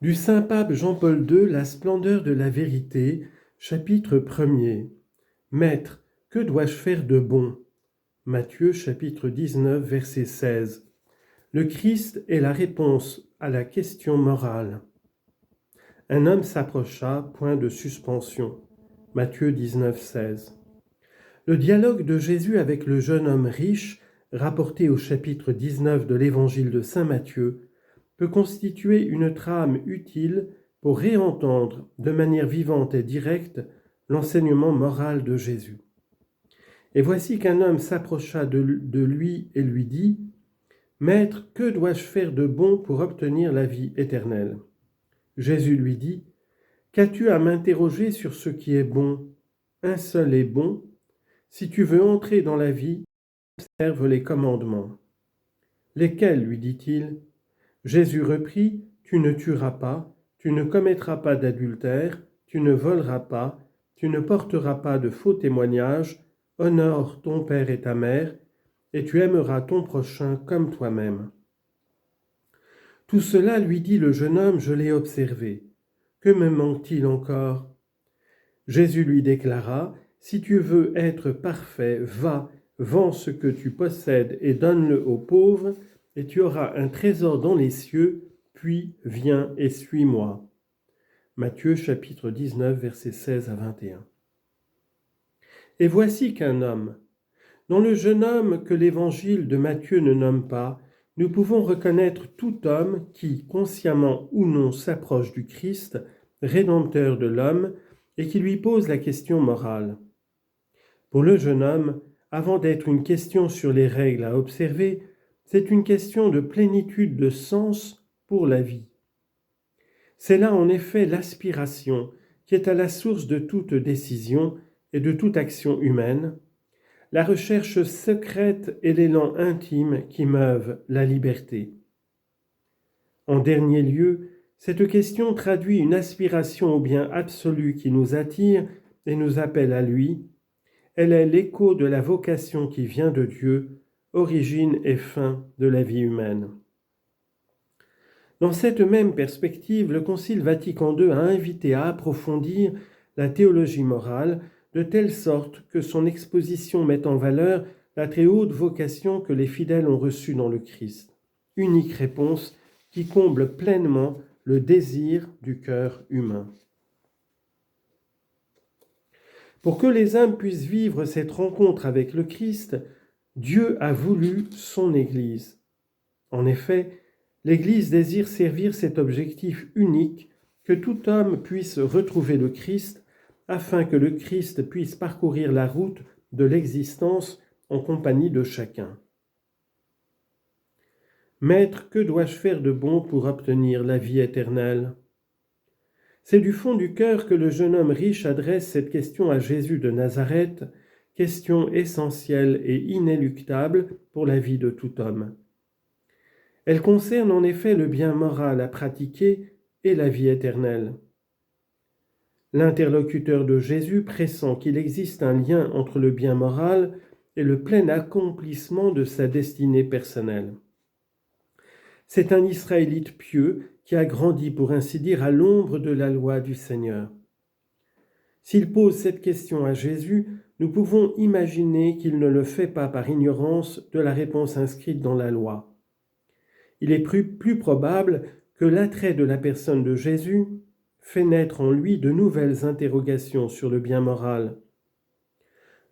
Du Saint-Pape Jean-Paul II, La splendeur de la vérité, chapitre 1er. Maître, que dois-je faire de bon? Matthieu chapitre 19, verset 16. Le Christ est la réponse à la question morale. Un homme s'approcha, point de suspension. Matthieu 19, 16. Le dialogue de Jésus avec le jeune homme riche, rapporté au chapitre 19 de l'évangile de saint Matthieu, peut constituer une trame utile pour réentendre de manière vivante et directe l'enseignement moral de Jésus. Et voici qu'un homme s'approcha de lui et lui dit « Maître, que dois-je faire de bon pour obtenir la vie éternelle ?» Jésus lui dit « Qu'as-tu à m'interroger sur ce qui est bon? Un seul est bon. Si tu veux entrer dans la vie, observe les commandements. » Lesquels, lui dit-il? Jésus reprit, « Tu ne tueras pas, tu ne commettras pas d'adultère, tu ne voleras pas, tu ne porteras pas de faux témoignages, honore ton père et ta mère, et tu aimeras ton prochain comme toi-même. » Tout cela, lui dit le jeune homme, je l'ai observé. Que me manque-t-il encore? Jésus lui déclara, « Si tu veux être parfait, va, vends ce que tu possèdes et donne-le aux pauvres, et tu auras un trésor dans les cieux, puis viens et suis-moi. » Matthieu chapitre 19, versets 16 à 21. Et voici qu'un homme. Dans le jeune homme que l'évangile de Matthieu ne nomme pas, nous pouvons reconnaître tout homme qui, consciemment ou non, s'approche du Christ, rédempteur de l'homme, et qui lui pose la question morale. Pour le jeune homme, avant d'être une question sur les règles à observer, c'est une question de plénitude de sens pour la vie. C'est là en effet l'aspiration qui est à la source de toute décision et de toute action humaine, la recherche secrète et l'élan intime qui meuvent la liberté. En dernier lieu, cette question traduit une aspiration au bien absolu qui nous attire et nous appelle à lui. Elle est l'écho de la vocation qui vient de Dieu, origine et fin de la vie humaine. Dans cette même perspective, le Concile Vatican II a invité à approfondir la théologie morale de telle sorte que son exposition met en valeur la très haute vocation que les fidèles ont reçue dans le Christ, unique réponse qui comble pleinement le désir du cœur humain. Pour que les âmes puissent vivre cette rencontre avec le Christ, Dieu a voulu son Église. En effet, l'Église désire servir cet objectif unique, que tout homme puisse retrouver le Christ, afin que le Christ puisse parcourir la route de l'existence en compagnie de chacun. Maître, que dois-je faire de bon pour obtenir la vie éternelle? C'est du fond du cœur que le jeune homme riche adresse cette question à Jésus de Nazareth, question essentielle et inéluctable pour la vie de tout homme. Elle concerne en effet le bien moral à pratiquer et la vie éternelle. L'interlocuteur de Jésus pressent qu'il existe un lien entre le bien moral et le plein accomplissement de sa destinée personnelle. C'est un Israélite pieux qui a grandi, pour ainsi dire, à l'ombre de la loi du Seigneur. S'il pose cette question à Jésus, nous pouvons imaginer qu'il ne le fait pas par ignorance de la réponse inscrite dans la loi. Il est plus probable que l'attrait de la personne de Jésus fait naître en lui de nouvelles interrogations sur le bien moral.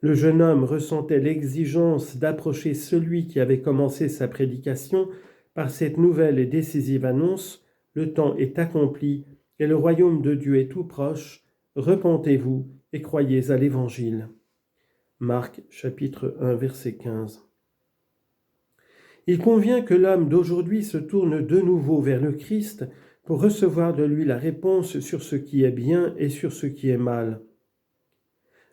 Le jeune homme ressentait l'exigence d'approcher celui qui avait commencé sa prédication par cette nouvelle et décisive annonce: « Le temps est accompli et le royaume de Dieu est tout proche, repentez-vous et croyez à l'Évangile. » Marc chapitre 1 verset 15. Il convient que l'homme d'aujourd'hui se tourne de nouveau vers le Christ pour recevoir de lui la réponse sur ce qui est bien et sur ce qui est mal.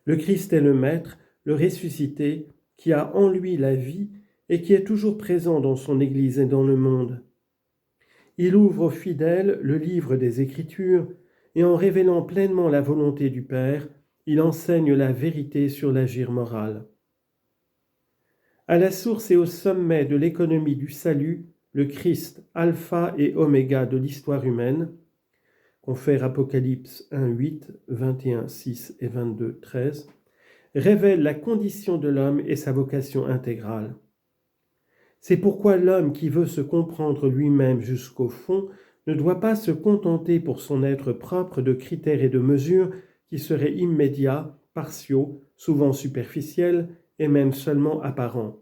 Le Christ est le Maître, le ressuscité, qui a en lui la vie et qui est toujours présent dans son Église et dans le monde. Il ouvre aux fidèles le livre des Écritures et en révélant pleinement la volonté du Père, il enseigne la vérité sur l'agir moral. À la source et au sommet de l'économie du salut, le Christ, alpha et oméga de l'histoire humaine, confère Apocalypse 1, 8, 21, 6 et 22, 13, révèle la condition de l'homme et sa vocation intégrale. C'est pourquoi l'homme qui veut se comprendre lui-même jusqu'au fond ne doit pas se contenter pour son être propre de critères et de mesures qui seraient immédiats, partiaux, souvent superficiels et même seulement apparents.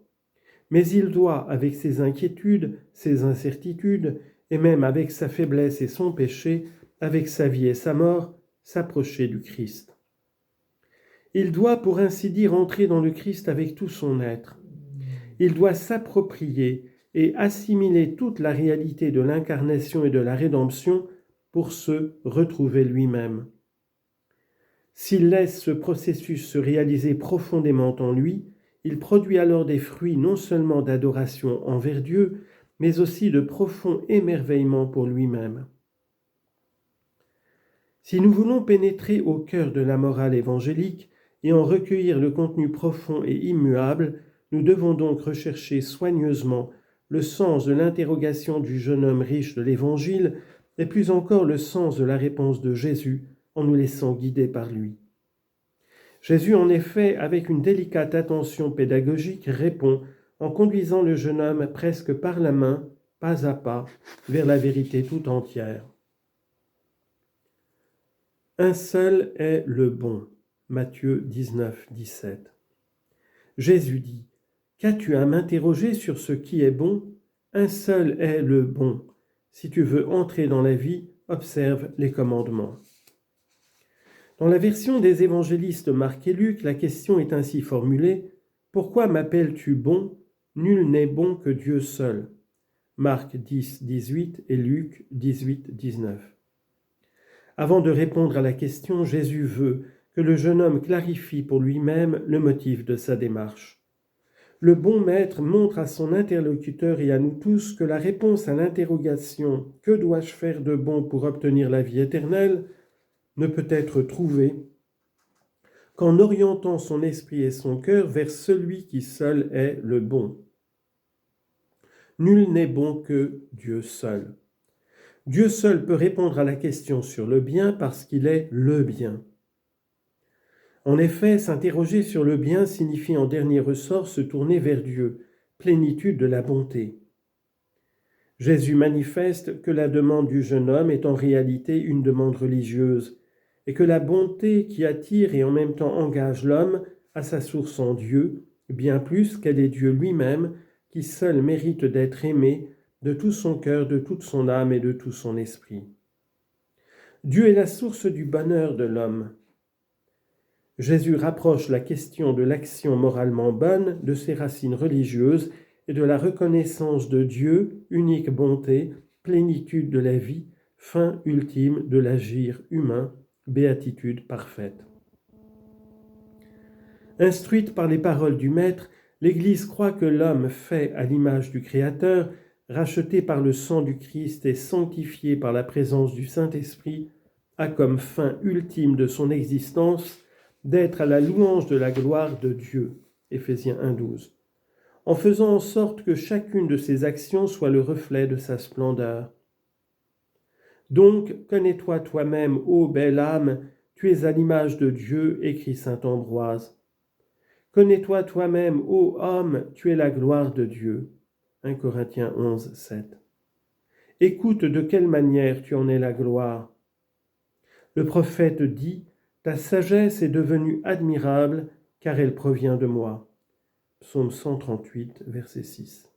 Mais il doit, avec ses inquiétudes, ses incertitudes, et même avec sa faiblesse et son péché, avec sa vie et sa mort, s'approcher du Christ. Il doit, pour ainsi dire, entrer dans le Christ avec tout son être. Il doit s'approprier et assimiler toute la réalité de l'incarnation et de la rédemption pour se retrouver lui-même. S'il laisse ce processus se réaliser profondément en lui, il produit alors des fruits non seulement d'adoration envers Dieu, mais aussi de profond émerveillement pour lui-même. Si nous voulons pénétrer au cœur de la morale évangélique et en recueillir le contenu profond et immuable, nous devons donc rechercher soigneusement le sens de l'interrogation du jeune homme riche de l'Évangile et plus encore le sens de la réponse de Jésus en nous laissant guider par lui. Jésus, en effet, avec une délicate attention pédagogique, répond en conduisant le jeune homme presque par la main, pas à pas, vers la vérité tout entière. Un seul est le bon. Matthieu 19, 17. Jésus dit, « Qu'as-tu à m'interroger sur ce qui est bon ? Un seul est le bon. Si tu veux entrer dans la vie, observe les commandements. » Dans la version des évangélistes Marc et Luc, la question est ainsi formulée, « Pourquoi m'appelles-tu bon ? Nul n'est bon que Dieu seul. » Marc 10, 18 et Luc 18, 19. Avant de répondre à la question, Jésus veut que le jeune homme clarifie pour lui-même le motif de sa démarche. Le bon maître montre à son interlocuteur et à nous tous que la réponse à l'interrogation « Que dois-je faire de bon pour obtenir la vie éternelle ?» ne peut être trouvée qu'en orientant son esprit et son cœur vers celui qui seul est le bon. Nul n'est bon que Dieu seul. Dieu seul peut répondre à la question sur le bien parce qu'il est le bien. En effet, s'interroger sur le bien signifie en dernier ressort se tourner vers Dieu, plénitude de la bonté. Jésus manifeste que la demande du jeune homme est en réalité une demande religieuse et que la bonté qui attire et en même temps engage l'homme a sa source en Dieu, bien plus qu'elle est Dieu lui-même qui seul mérite d'être aimé de tout son cœur, de toute son âme et de tout son esprit. Dieu est la source du bonheur de l'homme. Jésus rapproche la question de l'action moralement bonne de ses racines religieuses et de la reconnaissance de Dieu, unique bonté, plénitude de la vie, fin ultime de l'agir humain, béatitude parfaite. Instruite par les paroles du Maître, l'Église croit que l'homme fait à l'image du Créateur, racheté par le sang du Christ et sanctifié par la présence du Saint-Esprit, a comme fin ultime de son existence d'être à la louange de la gloire de Dieu, Éphésiens 1,12, en faisant en sorte que chacune de ses actions soit le reflet de sa splendeur. Donc, connais-toi toi-même, ô belle âme, tu es à l'image de Dieu, écrit saint Ambroise. Connais-toi toi-même, ô homme, tu es la gloire de Dieu. 1 Corinthiens 11, 7. Écoute de quelle manière tu en es la gloire. Le prophète dit, « Ta sagesse est devenue admirable, car elle provient de moi. » Psaume 138, verset 6.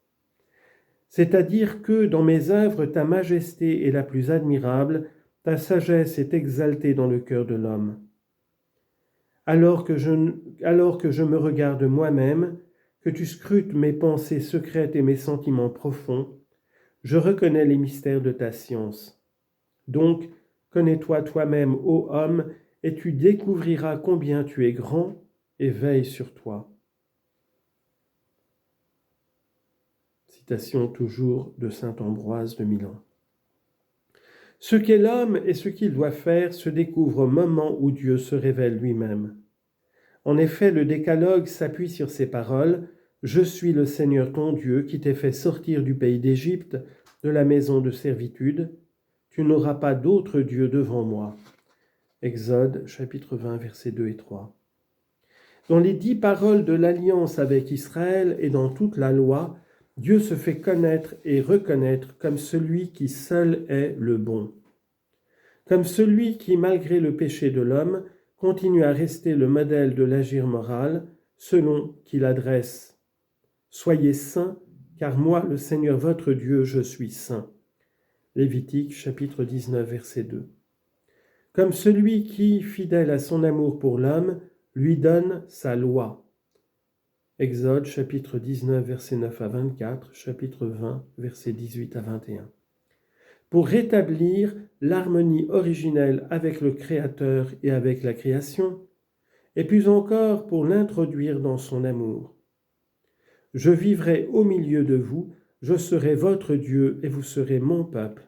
C'est-à-dire que, dans mes œuvres, ta majesté est la plus admirable, ta sagesse est exaltée dans le cœur de l'homme. Alors que je me regarde moi-même, que tu scrutes mes pensées secrètes et mes sentiments profonds, je reconnais les mystères de ta science. Donc, connais-toi toi-même, ô homme, et tu découvriras combien tu es grand, et veille sur toi. Citation toujours de saint Ambroise de Milan. Ce qu'est l'homme et ce qu'il doit faire se découvre au moment où Dieu se révèle lui-même. En effet, le décalogue s'appuie sur ces paroles « Je suis le Seigneur ton Dieu qui t'ai fait sortir du pays d'Égypte, de la maison de servitude. Tu n'auras pas d'autre Dieu devant moi. Exode chapitre 20, versets 2 et 3. Dans les 10 paroles de l'alliance avec Israël et dans toute la loi, Dieu se fait connaître et reconnaître comme celui qui seul est le bon. Comme celui qui, malgré le péché de l'homme, continue à rester le modèle de l'agir moral, selon qu'il adresse « Soyez saints, car moi, le Seigneur votre Dieu, je suis saint ». Lévitique chapitre 19, verset 2. Comme celui qui, fidèle à son amour pour l'homme, lui donne sa loi. Exode chapitre 19, verset 9 à 24, chapitre 20, verset 18 à 21. Pour rétablir l'harmonie originelle avec le Créateur et avec la création, et plus encore pour l'introduire dans son amour. Je vivrai au milieu de vous, je serai votre Dieu et vous serez mon peuple.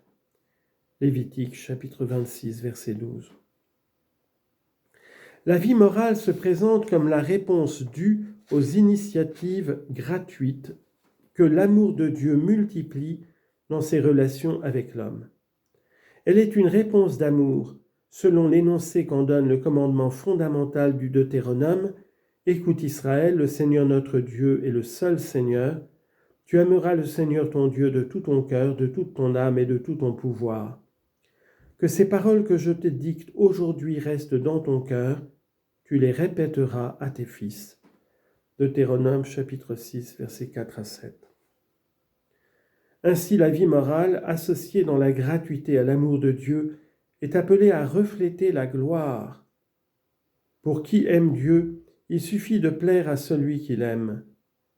Lévitique chapitre 26, verset 12. La vie morale se présente comme la réponse due aux initiatives gratuites que l'amour de Dieu multiplie dans ses relations avec l'homme. Elle est une réponse d'amour, selon l'énoncé qu'en donne le commandement fondamental du Deutéronome. Écoute Israël, le Seigneur notre Dieu est le seul Seigneur. Tu aimeras le Seigneur ton Dieu de tout ton cœur, de toute ton âme et de tout ton pouvoir. Que ces paroles que je te dicte aujourd'hui restent dans ton cœur, tu les répéteras à tes fils. Deutéronome chapitre 6, versets 4 à 7. Ainsi, la vie morale, associée dans la gratuité à l'amour de Dieu, est appelée à refléter la gloire. Pour qui aime Dieu, il suffit de plaire à celui qu'il aime,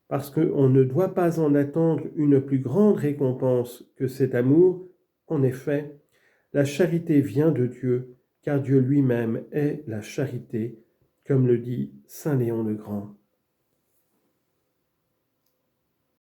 parce qu'on ne doit pas en attendre une plus grande récompense que cet amour. En effet, la charité vient de Dieu, car Dieu lui-même est la charité, comme le dit saint Léon le Grand.